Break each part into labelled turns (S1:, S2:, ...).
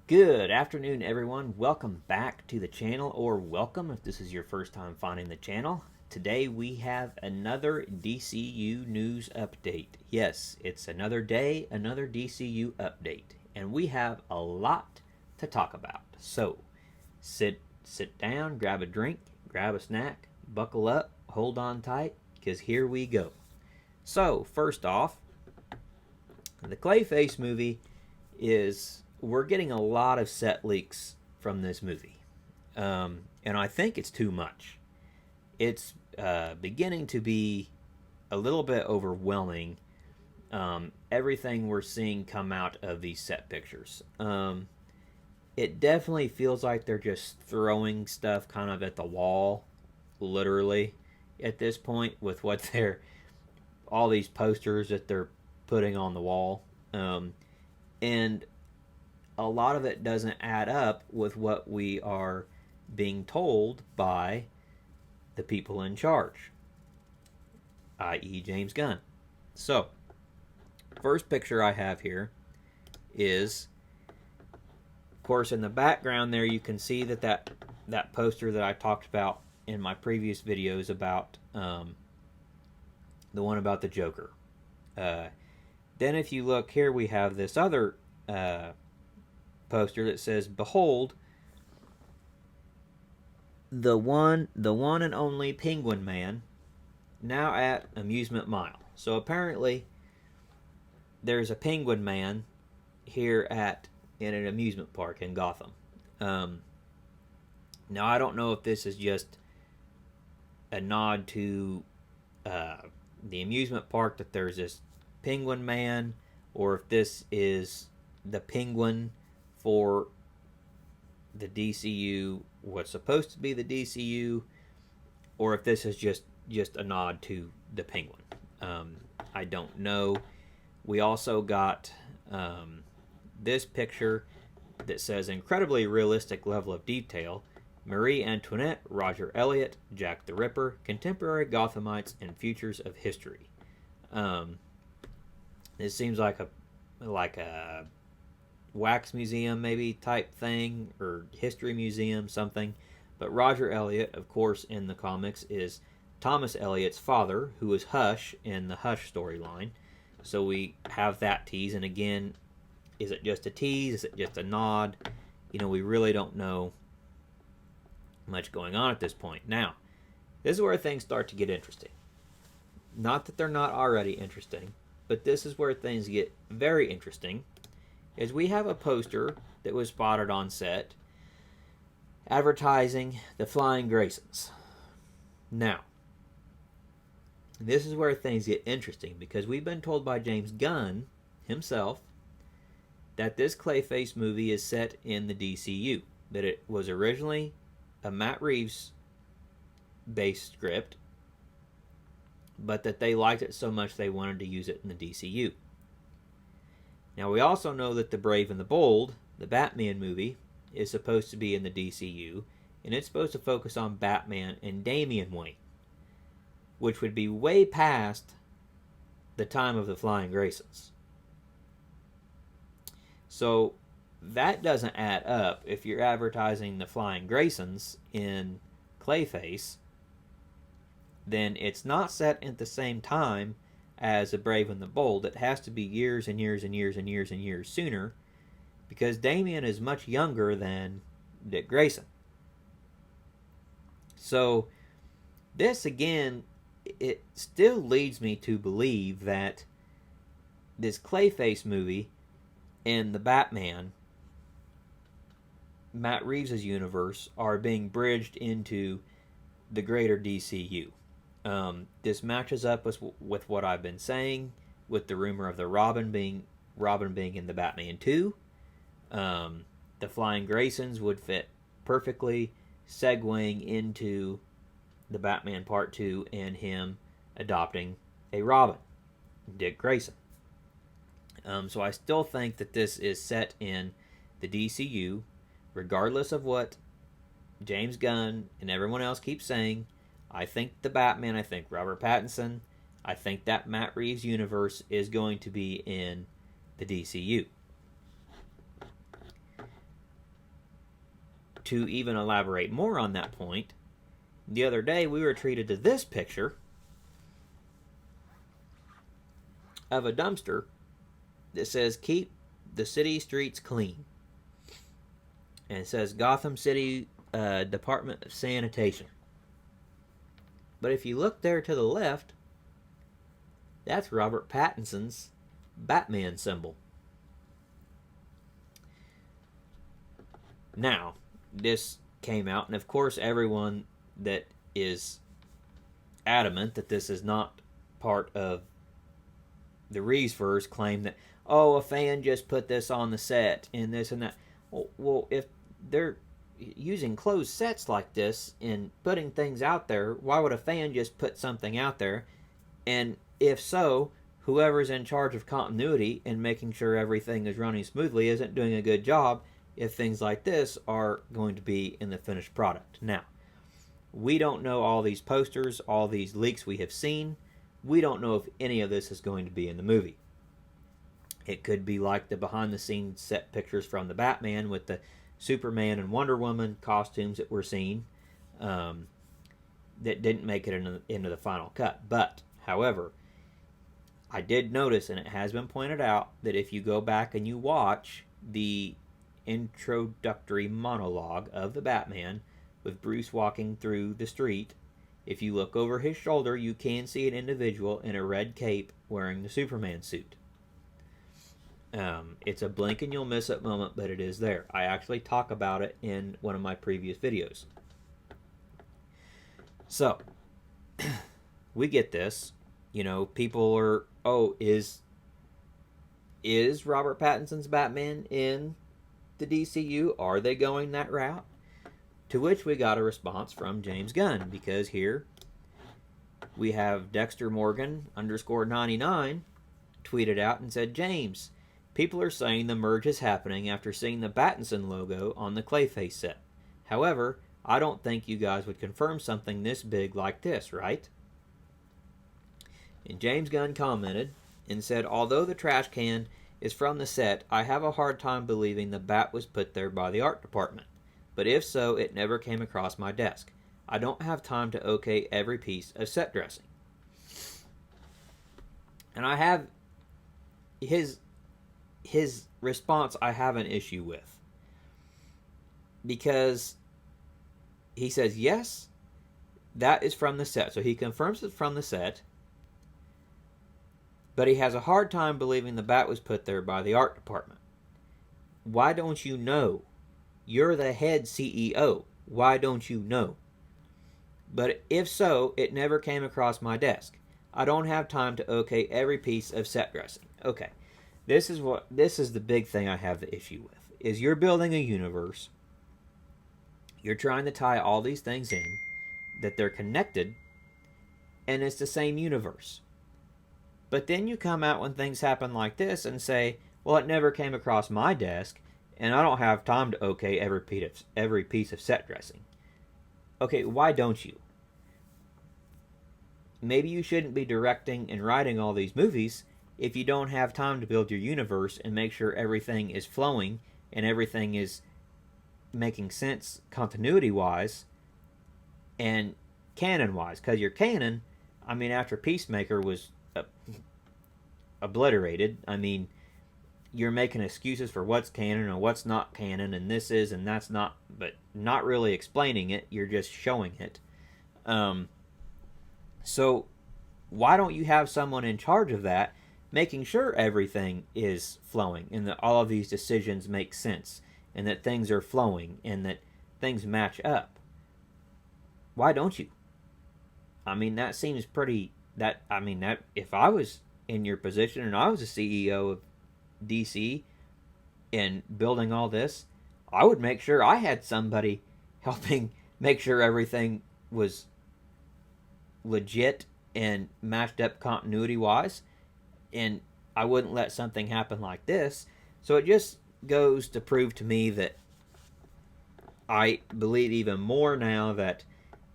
S1: Good afternoon, everyone. Welcome back to the channel, or welcome if this is your first time finding the channel. Today we have another DCU news update. Yes, it's another day, another DCU update, and we have a lot to talk about. So, sit down, grab a drink, grab a snack, buckle up, hold on tight, because here we go. So, first off, the Clayface movie is we're getting a lot of set leaks from this movie, and I think it's too much. It's beginning to be a little bit overwhelming. Everything we're seeing come out of these set pictures. It definitely feels like they're just throwing stuff kind of at the wall, literally, at this point with what they're all these posters that they're putting on the wall. And a lot of it doesn't add up with what we are being told by the people in charge, i.e. James Gunn. So, first picture I have here is, of course, in the background there you can see that poster that I talked about in my previous videos about the one about the Joker. Then if you look here, we have this other poster that says, "Behold, the one and only Penguin Man, now at Amusement Mile." So apparently, there's a Penguin Man here in an amusement park in Gotham. Now I don't know if this is just a nod to the amusement park that there's this Penguin Man, or if this is the Penguin for the DCU, what's supposed to be the DCU, or if this is just a nod to the Penguin. I don't know. We also got this picture that says, "Incredibly realistic level of detail. Marie Antoinette, Roger Elliot, Jack the Ripper, contemporary Gothamites, and futures of history." This seems like a wax museum maybe type thing, or history museum, something. But Roger Elliot, of course, in the comics is Thomas Elliot's father, who is Hush in the Hush storyline. So we have that tease, and again, is it just a tease? Is it just a nod? We really don't know much going on at this point. Now, this is where things start to get interesting. Not that they're not already interesting, but this is where things get very interesting, is we have a poster that was spotted on set advertising the Flying Graysons. Now, this is where things get interesting, because we've been told by James Gunn himself that this Clayface movie is set in the DCU, that it was originally a Matt Reeves based script, but that they liked it so much they wanted to use it in the DCU. Now, we also know that The Brave and the Bold, the Batman movie, is supposed to be in the DCU, and it's supposed to focus on Batman and Damian Wayne, which would be way past the time of the Flying Graysons. So, that doesn't add up if you're advertising the Flying Graysons in Clayface. Then it's not set at the same time as The Brave and the Bold. It has to be years and years and years and years and years sooner, because Damian is much younger than Dick Grayson. So this, again, it still leads me to believe that this Clayface movie and the Batman, Matt Reeves' universe, are being bridged into the greater DCU. This matches up with what I've been saying, with the rumor of the Robin being in the Batman 2. The Flying Graysons would fit perfectly, segueing into the Batman Part 2 and him adopting a Robin, Dick Grayson. So I still think that this is set in the DCU, regardless of what James Gunn and everyone else keeps saying. I think the Batman, I think Robert Pattinson, I think that Matt Reeves universe is going to be in the DCU. to even elaborate more on that point, the other day we were treated to this picture of a dumpster that says keep the city streets clean. And it says Gotham City Department of Sanitation. But if you look there to the left, that's Robert Pattinson's Batman symbol. Now, this came out, and of course everyone that is adamant that this is not part of the Reeseverse claim that, oh, a fan just put this on the set and this and that. Well, if they're using closed sets like this and putting things out there, why would a fan just put something out there? And if so, whoever's in charge of continuity and making sure everything is running smoothly isn't doing a good job if things like this are going to be in the finished product. Now, we don't know all these posters, all these leaks we have seen. We don't know if any of this is going to be in the movie. It could be like the behind-the-scenes set pictures from the Batman with the Superman and Wonder Woman costumes that we're seeing that didn't make it into the final cut. But, however, I did notice, and it has been pointed out, that if you go back and you watch the introductory monologue of the Batman with Bruce walking through the street, if you look over his shoulder, you can see an individual in a red cape wearing the Superman suit. It's a blink and you'll miss it moment, but it is there. I actually talk about it in one of my previous videos. So, we get this. You know, people are, oh, is Robert Pattinson's Batman in the DCU? Are they going that route? To which we got a response from James Gunn, because here we have Dexter Morgan _99 tweeted out and said, James, people are saying the merge is happening after seeing the Battinson logo on the Clayface set. However, I don't think you guys would confirm something this big like this, right? And James Gunn commented and said, although the trash can is from the set, I have a hard time believing the bat was put there by the art department. But if so, it never came across my desk. I don't have time to okay every piece of set dressing. And I have his response I have an issue with. Because he says, yes, that is from the set. So he confirms it's from the set. But he has a hard time believing the bat was put there by the art department. Why don't you know? You're the head CEO. Why don't you know? But if so, it never came across my desk. I don't have time to okay every piece of set dressing. Okay. This is the big thing I have the issue with. Is you're building a universe. You're trying to tie all these things in, that they're connected, and it's the same universe. But then you come out when things happen like this and say, well, it never came across my desk, and I don't have time to okay every piece of set dressing. Okay, why don't you? Maybe you shouldn't be directing and writing all these movies if you don't have time to build your universe and make sure everything is flowing and everything is making sense continuity-wise and canon-wise. Because your canon, I mean, after Peacemaker was obliterated, I mean, you're making excuses for what's canon or what's not canon, and this is and that's not, but not really explaining it. You're just showing it. So why don't you have someone in charge of that, making sure everything is flowing and that all of these decisions make sense and that things are flowing and that things match up? Why don't you? I mean, that seems pretty, that if I was in your position and I was a CEO of DC and building all this, I would make sure I had somebody helping make sure everything was legit and matched up continuity wise, and I wouldn't let something happen like this. So it just goes to prove to me that I believe even more now that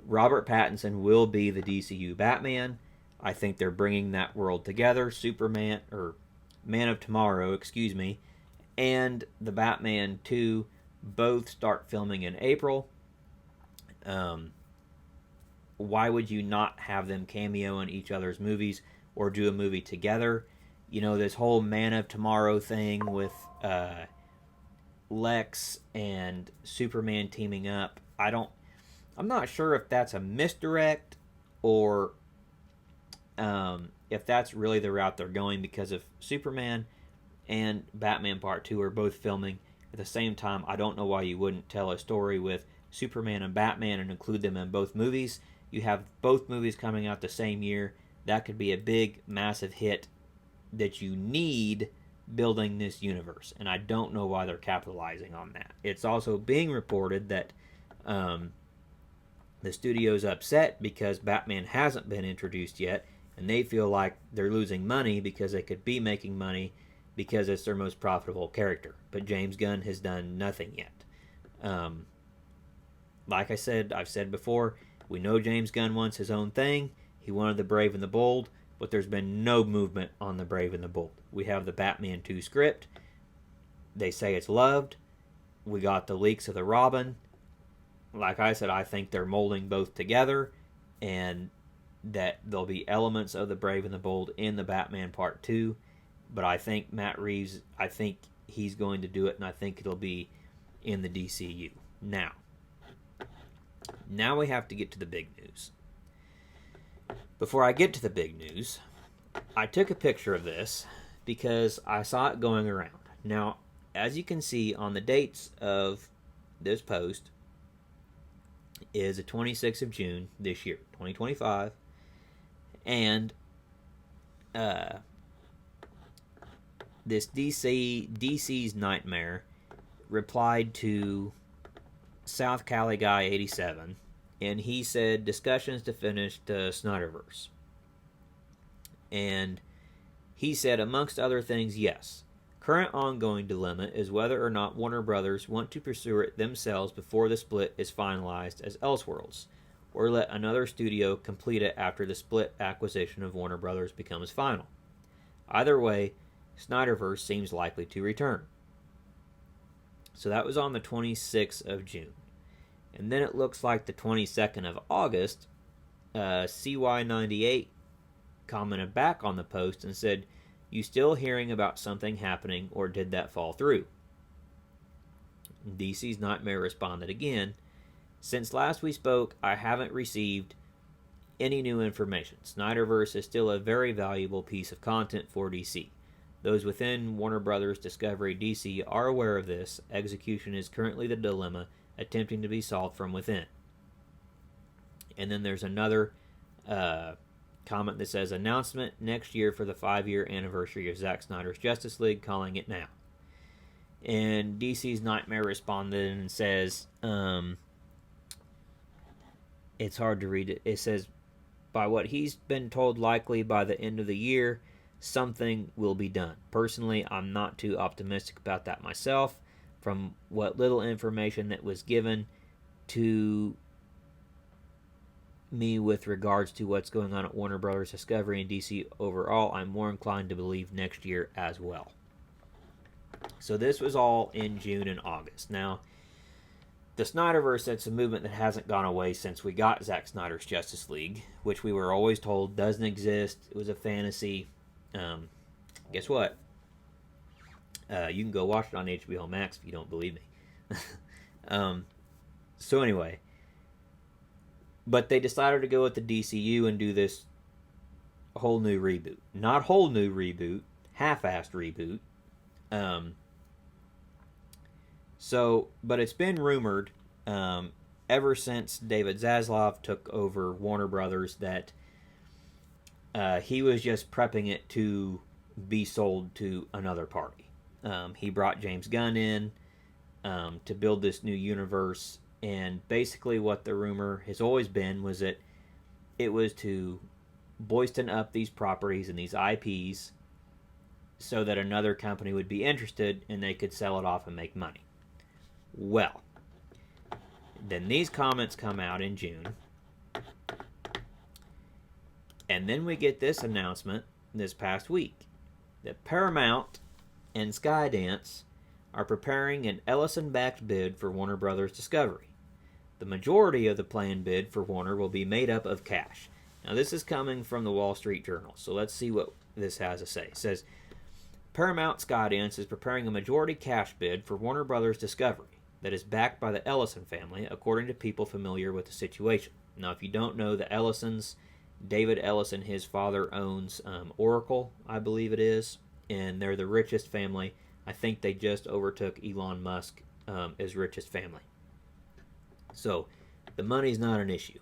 S1: Robert Pattinson will be the DCU Batman. I think they're bringing that world together. Superman, or Man of Tomorrow, excuse me, and the Batman 2 both start filming in April. Why would you not have them cameo in each other's movies or do a movie together? You know, this whole Man of Tomorrow thing with Lex and Superman teaming up. I'm not sure if that's a misdirect or if that's really the route they're going, because if Superman and Batman Part 2 are both filming at the same time, I don't know why you wouldn't tell a story with Superman and Batman and include them in both movies. You have both movies coming out the same year. That could be a big, massive hit that you need building this universe. And I don't know why they're capitalizing on that. It's also being reported that the studio's upset because Batman hasn't been introduced yet, and they feel like they're losing money because they could be making money because it's their most profitable character. But James Gunn has done nothing yet. Like I've said before, we know James Gunn wants his own thing. He wanted The Brave and the Bold, but there's been no movement on The Brave and the Bold. We have the Batman 2 script. They say it's loved. We got the leaks of the Robin. Like I said, I think they're molding both together, and that there'll be elements of The Brave and the Bold in the Batman Part 2. But I think Matt Reeves, I think he's going to do it, and I think it'll be in the DCU. Now we have to get to the big news. Before I get to the big news, I took a picture of this because I saw it going around. Now, as you can see on the dates of this post, is the 26th of June this year, 2025, and this DC's Nightmare replied to South Cali Guy 87, and he said discussions to finish the Snyderverse. And he said, amongst other things, yes, current ongoing dilemma is whether or not Warner Brothers want to pursue it themselves before the split is finalized as Elseworlds, or let another studio complete it after the split acquisition of Warner Brothers becomes final. Either way, Snyderverse seems likely to return. So that was on the 26th of June. And then it looks like the 22nd of August, CY98 commented back on the post and said, "You still hearing about something happening, or did that fall through?" DC's Nightmare responded again, "Since last we spoke, I haven't received any new information. Snyderverse is still a very valuable piece of content for DC. Those within Warner Brothers Discovery DC are aware of this. Execution is currently the dilemma, attempting to be solved from within." And then there's another comment that says, "Announcement next year for the 5-year anniversary of Zack Snyder's Justice League, calling it now." And DC's Nightmare responded and says, it's hard to read it. It says, by what he's been told, likely by the end of the year, something will be done. Personally, I'm not too optimistic about that myself. From what little information that was given to me with regards to what's going on at Warner Brothers Discovery and DC overall, I'm more inclined to believe next year as well. So this was all in June and August. Now, the Snyderverse, that's a movement that hasn't gone away since we got Zack Snyder's Justice League, which we were always told doesn't exist. It was a fantasy. Guess what? You can go watch it on HBO Max if you don't believe me. So anyway, but they decided to go with the DCU and do this whole new reboot. Not whole new reboot, half-assed reboot. But it's been rumored ever since David Zaslav took over Warner Brothers that he was just prepping it to be sold to another party. He brought James Gunn in to build this new universe, and basically what the rumor has always been was that it was to boysten up these properties and these IPs so that another company would be interested and they could sell it off and make money. Well, then these comments come out in June, and then we get this announcement this past week that Paramount and Skydance are preparing an Ellison-backed bid for Warner Brothers Discovery. The majority of the planned bid for Warner will be made up of cash. Now, this is coming from the Wall Street Journal, so let's see what this has to say. It says, Paramount Skydance is preparing a majority cash bid for Warner Brothers Discovery that is backed by the Ellison family, according to people familiar with the situation. Now, if you don't know, the Ellisons, David Ellison, his father, owns Oracle, I believe it is, and they're the richest family. I think they just overtook Elon Musk as richest family. So, the money's not an issue.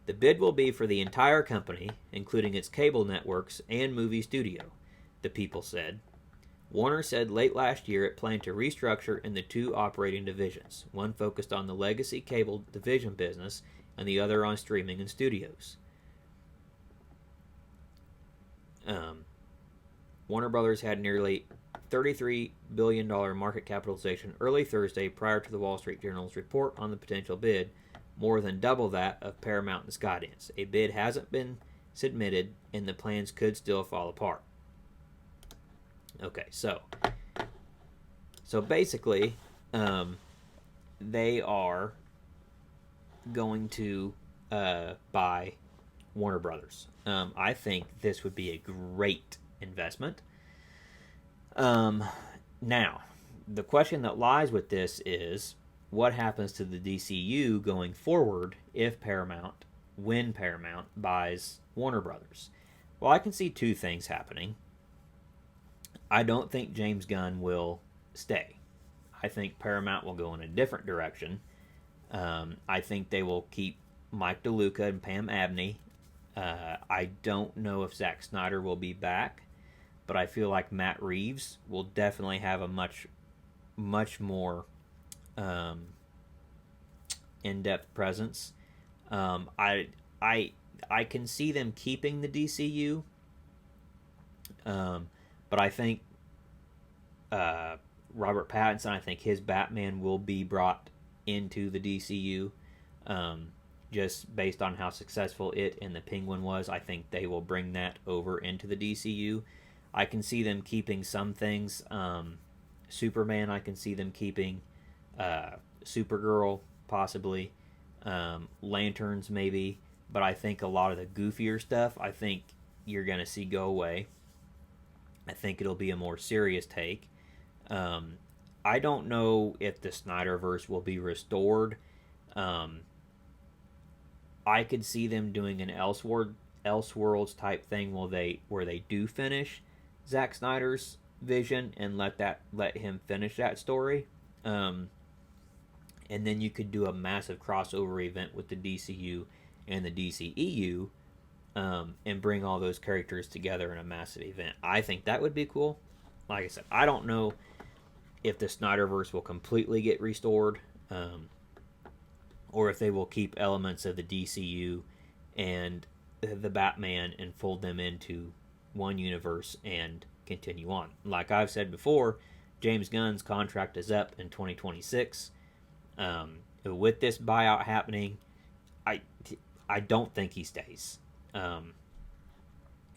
S1: The bid will be for the entire company, including its cable networks and movie studio, the people said. Warner said late last year it planned to restructure in the two operating divisions, one focused on the legacy cable division business and the other on streaming and studios. Warner Brothers had nearly $33 billion market capitalization early Thursday prior to the Wall Street Journal's report on the potential bid, more than double that of Paramount and Skydance. A bid hasn't been submitted, and the plans could still fall apart. Okay, so basically, they are going to buy Warner Brothers. I think this would be a great investment. Now, the question that lies with this is, what happens to the DCU going forward when Paramount buys Warner Brothers? Well, I can see two things happening. I don't think James Gunn will stay. I think Paramount will go in a different direction. I think they will keep Mike DeLuca and Pam Abney. I don't know if Zack Snyder will be back, but I feel like Matt Reeves will definitely have a much more in-depth presence. I can see them keeping the DCU, but I think Robert Pattinson, I think his Batman will be brought into the DCU. Just based on how successful it and the Penguin was, I think they will bring that over into the DCU. I can see them keeping some things. Superman, I can see them keeping. Supergirl, possibly. Lanterns, maybe. But I think a lot of the goofier stuff, I think you're going to see go away. I think it'll be a more serious take. I don't know if the Snyderverse will be restored. I could see them doing an Elseworlds type thing where they do finish Zack Snyder's vision and let him finish that story. And then you could do a massive crossover event with the DCU and the DCEU, and bring all those characters together in a massive event. I think that would be cool. Like I said, I don't know if the Snyderverse will completely get restored, or if they will keep elements of the DCU and the Batman and fold them into one universe and continue on. Like I've said before, James Gunn's contract is up in 2026. With this buyout happening, I don't think he stays.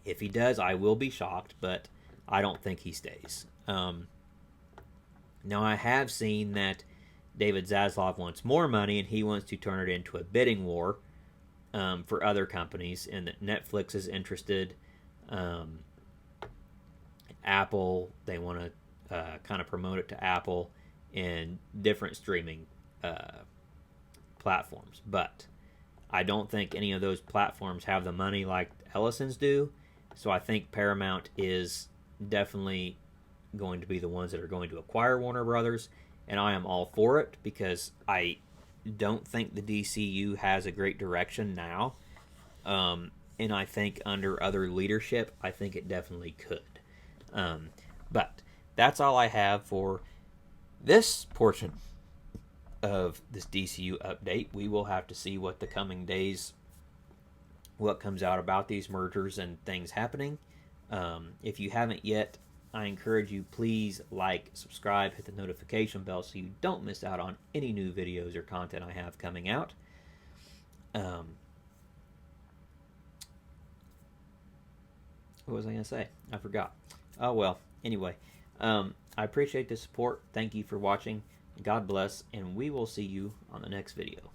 S1: If he does, I will be shocked, but I don't think he stays. Now, I have seen that David Zaslav wants more money, and he wants to turn it into a bidding war for other companies, and that Netflix is interested. Apple, they want to kind of promote it to Apple and different streaming platforms. But I don't think any of those platforms have the money like Ellison's do. So I think Paramount is definitely going to be the ones that are going to acquire Warner Brothers. And I am all for it because I don't think the DCU has a great direction now. And I think under other leadership, I think it definitely could. But that's all I have for this portion of this DCU update. We will have to see what the coming days, what comes out about these mergers and things happening. If you haven't yet, I encourage you, please like, subscribe, hit the notification bell so you don't miss out on any new videos or content I have coming out. What was I going to say? I forgot. Oh, well, anyway, I appreciate the support. Thank you for watching. God bless, and we will see you on the next video.